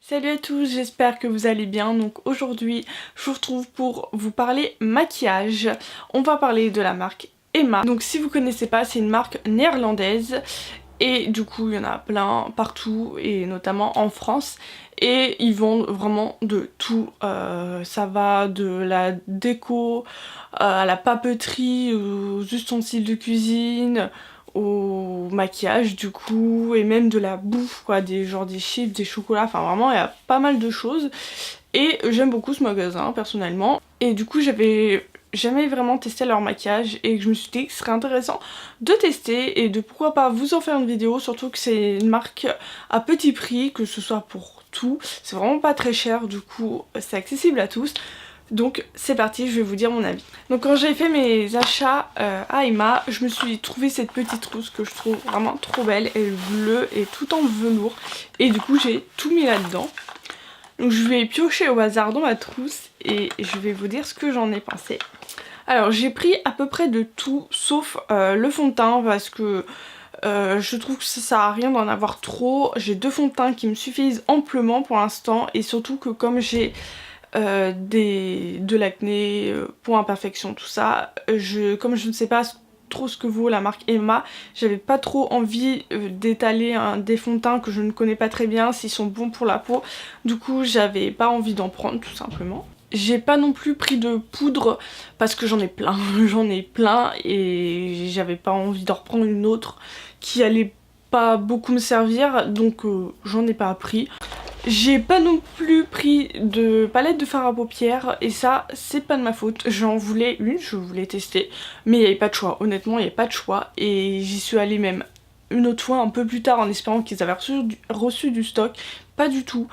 Salut à tous, j'espère que vous allez bien. Donc aujourd'hui, je vous retrouve pour vous parler maquillage. On va parler de la marque Emma. Donc si vous connaissez pas, c'est une marque néerlandaise et du coup il y en a plein partout et notamment en France. Et ils vendent vraiment de tout. Ça va de la déco à la papeterie, aux ustensiles de cuisine, au maquillage du coup, et même de la bouffe quoi, des chips, des chocolats, enfin vraiment il y a pas mal de choses. Et j'aime beaucoup ce magasin personnellement. Et du coup j'avais jamais vraiment testé leur maquillage et je me suis dit que ce serait intéressant de tester et de pourquoi pas vous en faire une vidéo, surtout que c'est une marque à petit prix, que ce soit pour tout, c'est vraiment pas très cher, du coup c'est accessible à tous. Donc c'est parti, je vais vous dire mon avis. Donc quand j'ai fait mes achats à Emma, je me suis trouvé cette petite trousse que je trouve vraiment trop belle. Elle est bleue et tout en velours. Et du coup j'ai tout mis là-dedans. Donc je vais piocher au hasard dans ma trousse et je vais vous dire ce que j'en ai pensé. Alors j'ai pris à peu près de tout sauf le fond de teint parce que je trouve que ça sert à rien d'en avoir trop. J'ai deux fonds de teint qui me suffisent amplement pour l'instant et surtout que comme j'ai de l'acné, pour imperfection, tout ça, comme je ne sais pas trop ce que vaut la marque Emma, j'avais pas trop envie d'étaler des fonds de teint que je ne connais pas très bien, s'ils sont bons pour la peau, du coup j'avais pas envie d'en prendre tout simplement. J'ai pas non plus pris de poudre parce que j'en ai plein, j'en ai plein et j'avais pas envie d'en reprendre une autre qui allait pas beaucoup me servir, donc j'en ai pas pris. J'ai pas non plus pris de palette de fard à paupières et ça c'est pas de ma faute, j'en voulais une, je voulais tester mais il n'y avait pas de choix, honnêtement il n'y avait pas de choix et j'y suis allée même une autre fois un peu plus tard en espérant qu'ils avaient reçu du stock. Pas du tout,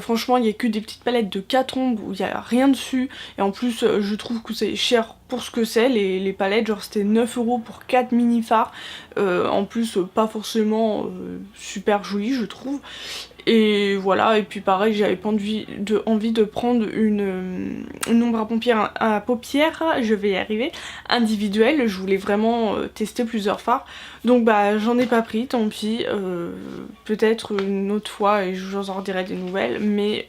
franchement il n'y a que des petites palettes de 4 ombres où il n'y a rien dessus et en plus je trouve que c'est cher pour ce que c'est, les palettes, genre c'était 9 € pour 4 mini fards, en plus pas forcément super joli je trouve. Et voilà, et puis pareil j'avais pas envie de prendre une ombre à paupières, je vais y arriver, individuelle, je voulais vraiment tester plusieurs fards. Donc bah j'en ai pas pris, tant pis, peut-être une autre fois et je vous en dirai des nouvelles, mais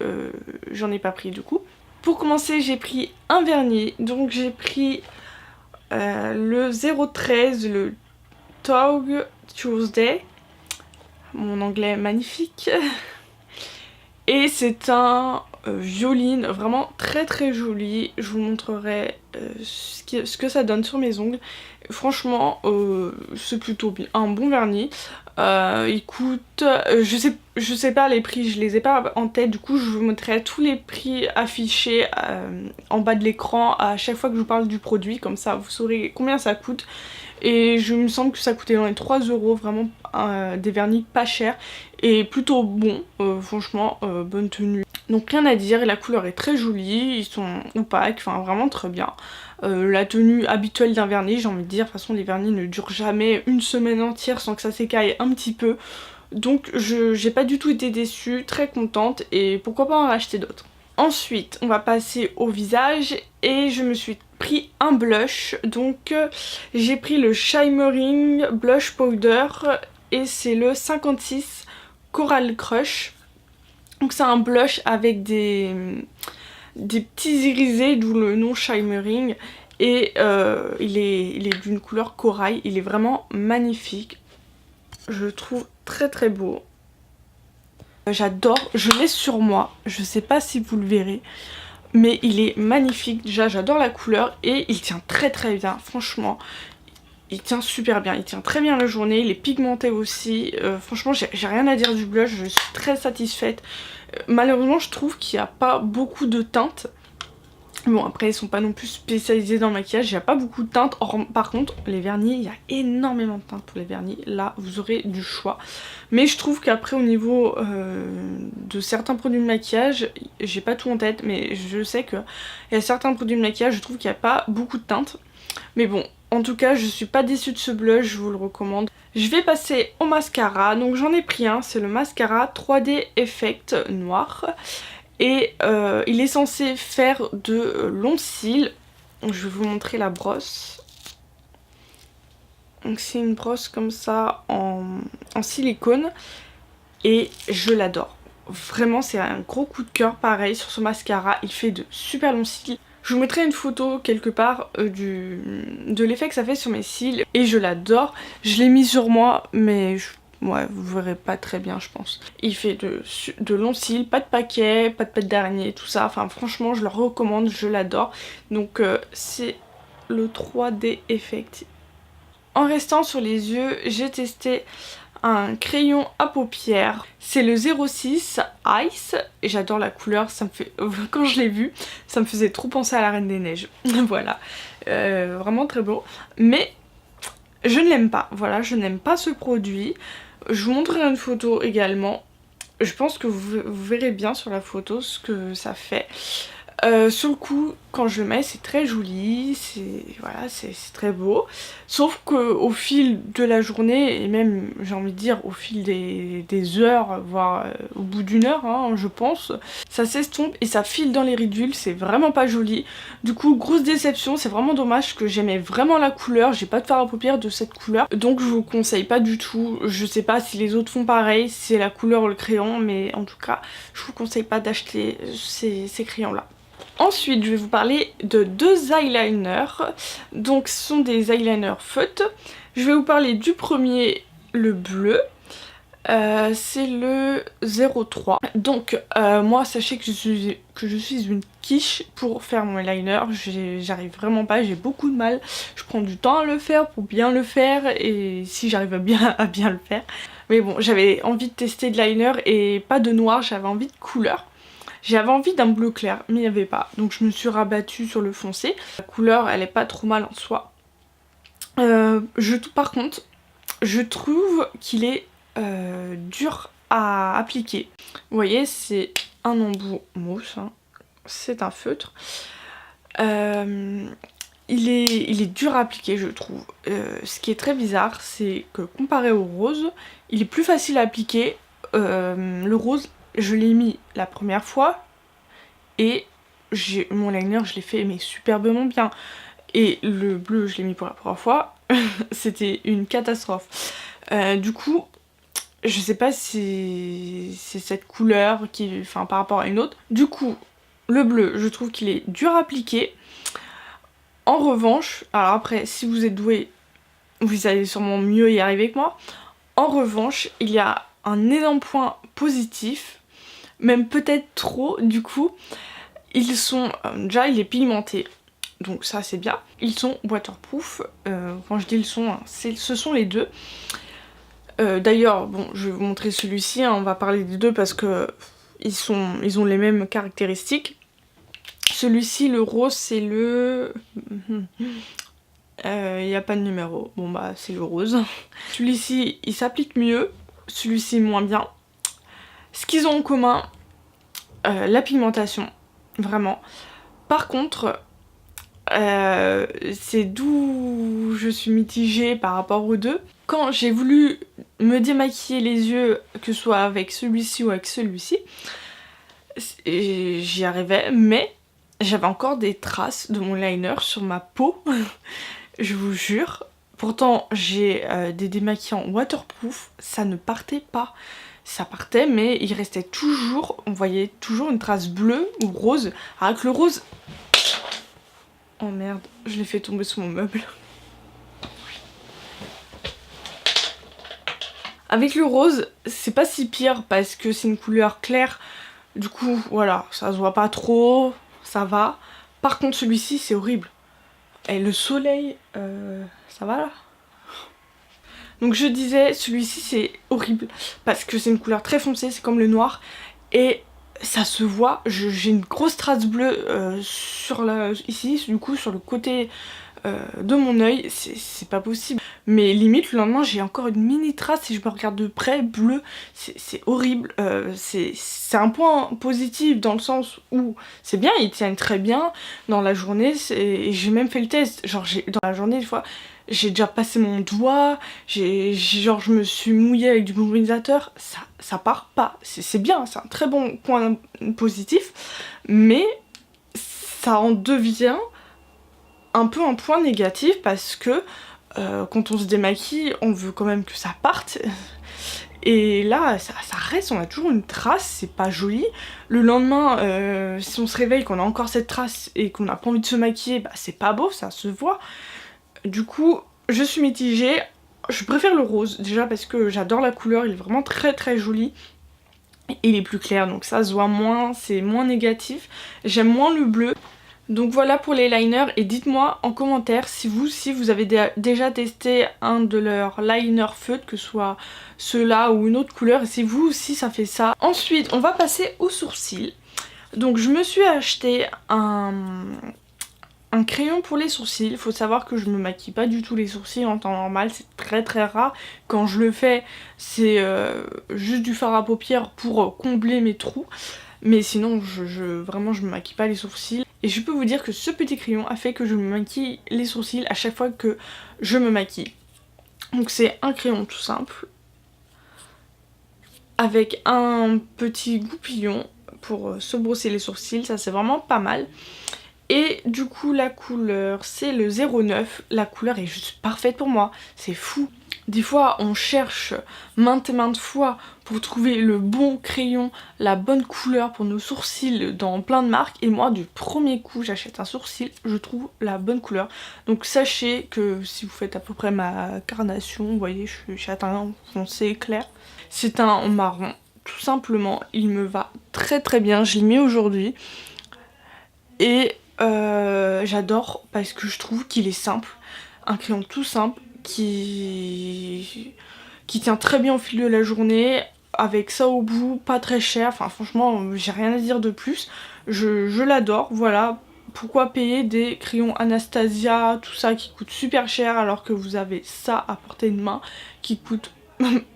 j'en ai pas pris du coup. Pour commencer j'ai pris un vernis, donc j'ai pris le 013, le Tog Tuesday. Mon anglais est magnifique. Et c'est un violine vraiment très très joli. Je vous montrerai ce que ça donne sur mes ongles. Franchement c'est plutôt bien, un bon vernis. Il coûte, je sais pas les prix, je les ai pas en tête, du coup je vous mettrai tous les prix affichés en bas de l'écran à chaque fois que je vous parle du produit, comme ça vous saurez combien ça coûte. Et je me semble que ça coûtait dans les 3 €, vraiment des vernis pas chers et plutôt bons, franchement bonne tenue. Donc rien à dire, la couleur est très jolie, ils sont opaques, enfin vraiment très bien. La tenue habituelle d'un vernis, j'ai envie de dire, de toute façon les vernis ne durent jamais une semaine entière sans que ça s'écaille un petit peu. Donc j'ai pas du tout été déçue, très contente et pourquoi pas en racheter d'autres. Ensuite on va passer au visage et je me suis pris un blush, donc j'ai pris le Shimmering Blush Powder et c'est le 56 Coral Crush. Donc c'est un blush avec des petits irisés, d'où le nom Shimmering, et il est d'une couleur corail, il est vraiment magnifique, je le trouve très très beau. J'adore, je l'ai sur moi, je sais pas si vous le verrez, mais il est magnifique. Déjà j'adore la couleur et il tient très très bien, franchement il tient super bien, il tient très bien la journée, il est pigmenté aussi, franchement j'ai rien à dire du blush, je suis très satisfaite. Malheureusement je trouve qu'il n'y a pas beaucoup de teintes. Bon après ils sont pas non plus spécialisés dans le maquillage, il n'y a pas beaucoup de teintes. Or, par contre les vernis, il y a énormément de teintes pour les vernis, là vous aurez du choix. Mais je trouve qu'après au niveau de certains produits de maquillage, j'ai pas tout en tête mais je sais qu'il y a certains produits de maquillage, je trouve qu'il n'y a pas beaucoup de teintes. Mais bon, en tout cas je suis pas déçue de ce blush, je vous le recommande. Je vais passer au mascara, donc j'en ai pris un, c'est le mascara 3D Effect noir. Et il est censé faire de longs cils. Je vais vous montrer la brosse. Donc c'est une brosse comme ça en silicone. Et je l'adore. vraiment c'est un gros coup de cœur pareil sur ce mascara, il fait de super longs cils. Je vous mettrai une photo quelque part de l'effet que ça fait sur mes cils et je l'adore. Je l'ai mis sur moi mais ouais, vous verrez pas très bien je pense. Il fait de longs cils, pas de paquet, pas de pâte d'araignée, tout ça. Enfin franchement je le recommande, je l'adore. Donc c'est le 3D Effect. En restant sur les yeux, j'ai testé un crayon à paupières. C'est le 06 Ice et j'adore la couleur, ça me fait... quand je l'ai vu, ça me faisait trop penser à la Reine des Neiges. Voilà, vraiment très beau. Mais je ne l'aime pas, voilà, je n'aime pas ce produit. Je vous montrerai une photo également. Je pense que vous verrez bien sur la photo ce que ça fait. Sur le coup, quand je le mets, c'est très joli, voilà, c'est très beau. Sauf qu'au fil de la journée, et même, j'ai envie de dire, au fil des heures, voire au bout d'une heure, hein, je pense, ça s'estompe et ça file dans les ridules, c'est vraiment pas joli. Du coup, grosse déception, c'est vraiment dommage parce que j'aimais vraiment la couleur, j'ai pas de fard à paupières de cette couleur, donc je vous conseille pas du tout. Je sais pas si les autres font pareil, si c'est la couleur ou le crayon, mais en tout cas, je vous conseille pas d'acheter ces crayons-là. Ensuite, je vais vous parler de deux eyeliners. Donc, ce sont des eyeliners feutres. Je vais vous parler du premier, le bleu. C'est le 03. Donc, moi, sachez que je suis une quiche pour faire mon eyeliner. J'arrive vraiment pas, j'ai beaucoup de mal. Je prends du temps à le faire pour bien le faire. Et si j'arrive à bien le faire. Mais bon, j'avais envie de tester de l'eyeliner et pas de noir, j'avais envie de couleur. J'avais envie d'un bleu clair, mais il n'y avait pas. Donc je me suis rabattue sur le foncé. La couleur, elle est pas trop mal en soi. Par contre, je trouve qu'il est dur à appliquer. Vous voyez, c'est un embout mousse. Hein. C'est un feutre. Il est dur à appliquer, je trouve. Ce qui est très bizarre, c'est que comparé au rose, il est plus facile à appliquer. Le rose, je l'ai mis la première fois et mon liner je l'ai fait mais superbement bien. Et le bleu je l'ai mis pour la première fois, c'était une catastrophe. Du coup, je sais pas si c'est cette couleur qui, enfin par rapport à une autre. Du coup, le bleu, je trouve qu'il est dur à appliquer. En revanche, alors après, si vous êtes doué, vous allez sûrement mieux y arriver que moi. En revanche, il y a un énorme point positif, même peut-être trop du coup, ils sont, déjà il est pigmenté, donc ça c'est bien, ils sont waterproof, quand je dis ils sont, hein, ce sont les deux. D'ailleurs, bon je vais vous montrer celui-ci, hein, on va parler des deux parce que ils ont les mêmes caractéristiques. Celui-ci, le rose, c'est le... Il n'y a pas de numéro, bon bah c'est le rose. Celui-ci il s'applique mieux, celui-ci moins bien. Ce qu'ils ont en commun, la pigmentation, vraiment. Par contre, c'est d'où je suis mitigée par rapport aux deux. Quand j'ai voulu me démaquiller les yeux, que ce soit avec celui-ci ou avec celui-ci, j'y arrivais, mais j'avais encore des traces de mon liner sur ma peau, je vous jure. Pourtant, j'ai des démaquillants waterproof, ça ne partait pas. Ça partait, mais il restait toujours, on voyait toujours une trace bleue ou rose. Alors que le rose... Oh merde, je l'ai fait tomber sur mon meuble. Avec le rose, c'est pas si pire parce que c'est une couleur claire. Du coup, voilà, ça se voit pas trop, ça va. Par contre, celui-ci, c'est horrible. Et le soleil, ça va là? Donc je disais, celui-ci c'est horrible parce que c'est une couleur très foncée, c'est comme le noir et ça se voit, j'ai une grosse trace bleue ici, du coup sur le côté de mon œil, c'est pas possible. Mais limite le lendemain j'ai encore une mini trace si je me regarde de près, bleu, c'est horrible. C'est un point positif dans le sens où c'est bien, ils tiennent très bien dans la journée et j'ai même fait le test, genre dans la journée des fois j'ai déjà passé mon doigt, genre je me suis mouillée avec du mobilisateur, ça part pas, c'est bien, c'est un très bon point positif, mais ça en devient un peu un point négatif parce que quand on se démaquille, on veut quand même que ça parte, Et là ça reste, on a toujours une trace, c'est pas joli. Le lendemain si on se réveille qu'on a encore cette trace et qu'on n'a pas envie de se maquiller, bah c'est pas beau, ça se voit. Du coup je suis mitigée, je préfère le rose déjà parce que j'adore la couleur, il est vraiment très très joli. Et il est plus clair donc ça se voit moins, c'est moins négatif. J'aime moins le bleu. Donc voilà pour les liners et dites-moi en commentaire si vous avez déjà testé un de leurs liners feutres, que ce soit ceux-là ou une autre couleur, et si vous aussi ça fait ça. Ensuite on va passer aux sourcils. Donc je me suis acheté un crayon pour les sourcils. Il faut savoir que je me maquille pas du tout les sourcils en temps normal, c'est très très rare. Quand je le fais c'est juste du fard à paupières pour combler mes trous. Mais sinon vraiment je me maquille pas les sourcils. Et je peux vous dire que ce petit crayon a fait que je me maquille les sourcils à chaque fois que je me maquille. Donc c'est un crayon tout simple avec un petit goupillon pour se brosser les sourcils, ça c'est vraiment pas mal. Et du coup la couleur c'est le 09, la couleur est juste parfaite pour moi, c'est fou. Des fois on cherche maintes et maintes fois pour trouver le bon crayon, la bonne couleur pour nos sourcils dans plein de marques. Et moi du premier coup j'achète un sourcil, je trouve la bonne couleur. Donc sachez que si vous faites à peu près ma carnation, vous voyez je suis châtain foncé clair. C'est un marron, tout simplement, il me va très très bien, je l'ai mis aujourd'hui. Et j'adore parce que je trouve qu'il est simple, un crayon tout simple qui tient très bien au fil de la journée, avec ça au bout, pas très cher, enfin franchement j'ai rien à dire de plus, je l'adore, voilà. Pourquoi payer des crayons Anastasia, tout ça qui coûte super cher alors que vous avez ça à portée de main qui coûte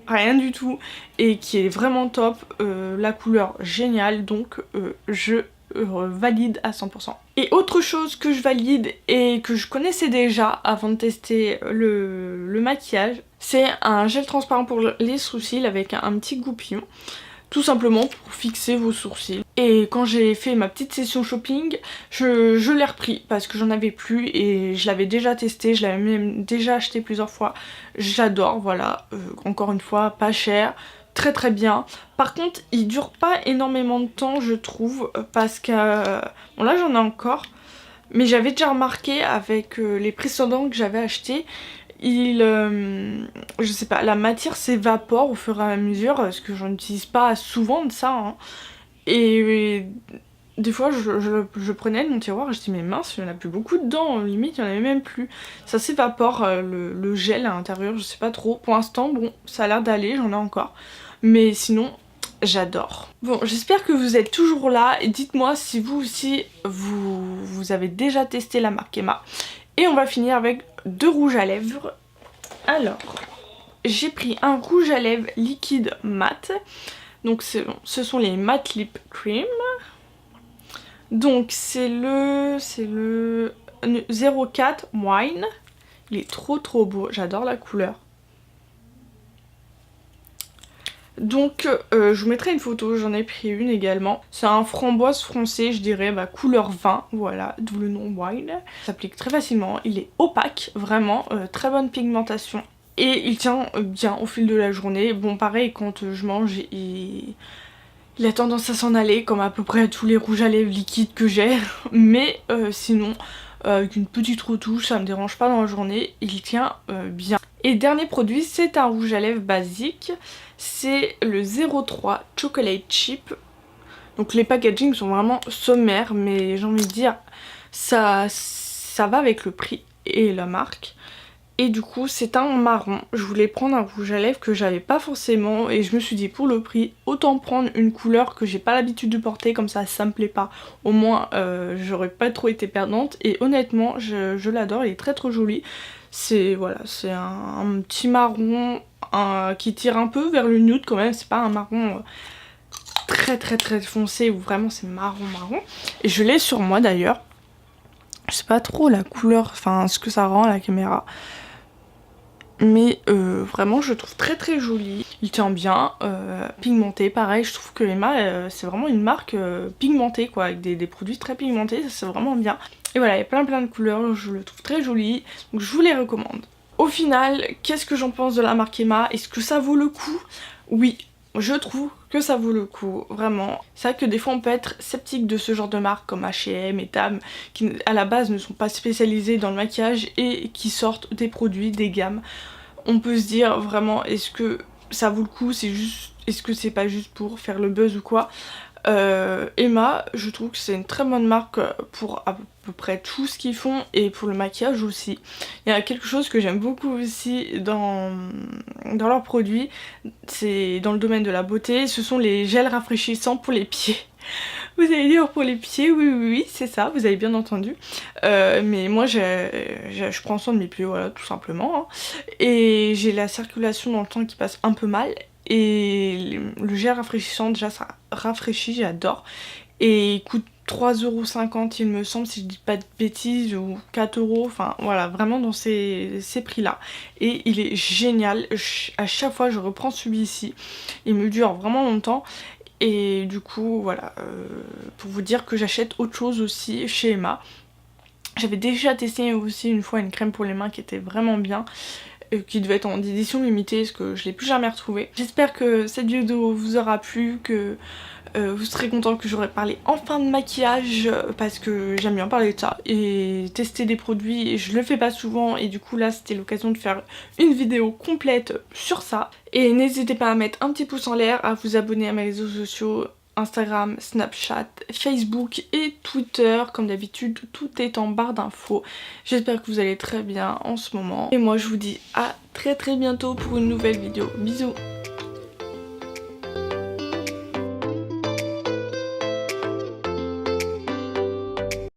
rien du tout et qui est vraiment top, la couleur géniale, donc je valide à 100%. Et autre chose que je valide et que je connaissais déjà avant de tester le maquillage, c'est un gel transparent pour les sourcils avec un petit goupillon. Tout simplement pour fixer vos sourcils. Et quand j'ai fait ma petite session shopping, je l'ai repris parce que j'en avais plus et je l'avais déjà testé, je l'avais même déjà acheté plusieurs fois. J'adore, voilà, encore une fois, pas cher, très très bien. Par contre, il dure pas énormément de temps je trouve parce que... bon là j'en ai encore, mais j'avais déjà remarqué avec les précédents que j'avais achetés, je sais pas, la matière s'évapore au fur et à mesure parce que j'en utilise pas souvent de ça hein. Et des fois je prenais de mon tiroir et je dis mais mince il y en a plus beaucoup dedans, limite il y en avait même plus. Ça s'évapore le gel à l'intérieur, je sais pas trop. Pour l'instant bon ça a l'air d'aller, j'en ai encore. Mais sinon j'adore. Bon j'espère que vous êtes toujours là et dites-moi si vous aussi vous avez déjà testé la marque Emma. Et on va finir avec 2 rouges à lèvres. Alors, j'ai pris un rouge à lèvres liquide mat. Donc ce sont les Matte Lip Cream. Donc c'est le 04 Wine. Il est trop trop beau, j'adore la couleur. Donc je vous mettrai une photo, j'en ai pris une également. C'est un framboise foncé, je dirais, bah, couleur vin, voilà, d'où le nom Wine. Il s'applique très facilement, il est opaque, vraiment, très bonne pigmentation. Et il tient bien au fil de la journée. Bon pareil, quand je mange, il a tendance à s'en aller, comme à peu près tous les rouges à lèvres liquides que j'ai. Mais sinon, avec une petite retouche, ça me dérange pas dans la journée, il tient bien. Et dernier produit, c'est un rouge à lèvres basique. C'est le 03 Chocolate Chip. Donc les packagings sont vraiment sommaires, mais j'ai envie de dire, ça va avec le prix et la marque. Et du coup c'est un marron. Je voulais prendre un rouge à lèvres que j'avais pas forcément et je me suis dit pour le prix autant prendre une couleur que j'ai pas l'habitude de porter, comme ça me plaît pas. Au moins j'aurais pas trop été perdante et honnêtement je l'adore, il est très trop joli. C'est voilà, c'est un petit marron qui tire un peu vers le nude quand même, c'est pas un marron très très très foncé où vraiment c'est marron. Et je l'ai sur moi d'ailleurs. Je sais pas trop la couleur, enfin ce que ça rend à la caméra. Mais vraiment je le trouve très très joli. Il tient bien, pigmenté, pareil, je trouve que Emma c'est vraiment une marque pigmentée quoi, avec des produits très pigmentés, ça c'est vraiment bien. Et voilà, il y a plein de couleurs, je le trouve très joli, donc je vous les recommande. Au final, qu'est-ce que j'en pense de la marque Emma? Est-ce que ça vaut le coup? Oui, je trouve que ça vaut le coup, vraiment. C'est vrai que des fois on peut être sceptique de ce genre de marques comme H&M et Tam, qui à la base ne sont pas spécialisées dans le maquillage et qui sortent des produits, des gammes. On peut se dire vraiment, est-ce que ça vaut le coup, c'est juste, est-ce que c'est pas juste pour faire le buzz ou quoi. Emma, je trouve que c'est une très bonne marque pour à peu près tout ce qu'ils font et pour le maquillage aussi. Il y a quelque chose que j'aime beaucoup aussi dans leurs produits, c'est dans le domaine de la beauté, ce sont les gels rafraîchissants pour les pieds. Vous allez dire pour les pieds, oui oui oui, c'est ça, vous avez bien entendu. Mais moi je prends soin de mes pieds, voilà, tout simplement. Hein. Et j'ai la circulation dans le temps qui passe un peu mal. Et le gel rafraîchissant, déjà ça rafraîchit, j'adore. Et il coûte 3,50€ il me semble, si je dis pas de bêtises, ou 4€, enfin voilà, vraiment dans ces prix-là. Et il est génial, à chaque fois je reprends celui-ci, il me dure vraiment longtemps. Et du coup, voilà, pour vous dire que j'achète autre chose aussi chez Emma. J'avais déjà testé aussi une fois une crème pour les mains qui était vraiment bien, qui devait être en édition limitée, parce que je l'ai plus jamais retrouvée. J'espère que cette vidéo vous aura plu, que vous serez content que j'aurai parlé enfin de maquillage, parce que j'aime bien parler de ça et tester des produits, et je le fais pas souvent, et du coup là c'était l'occasion de faire une vidéo complète sur ça. Et n'hésitez pas à mettre un petit pouce en l'air, à vous abonner à mes réseaux sociaux, Instagram, Snapchat, Facebook et Twitter. Comme d'habitude, tout est en barre d'infos. J'espère que vous allez très bien en ce moment. Et moi je vous dis à très bientôt pour une nouvelle vidéo. Bisous!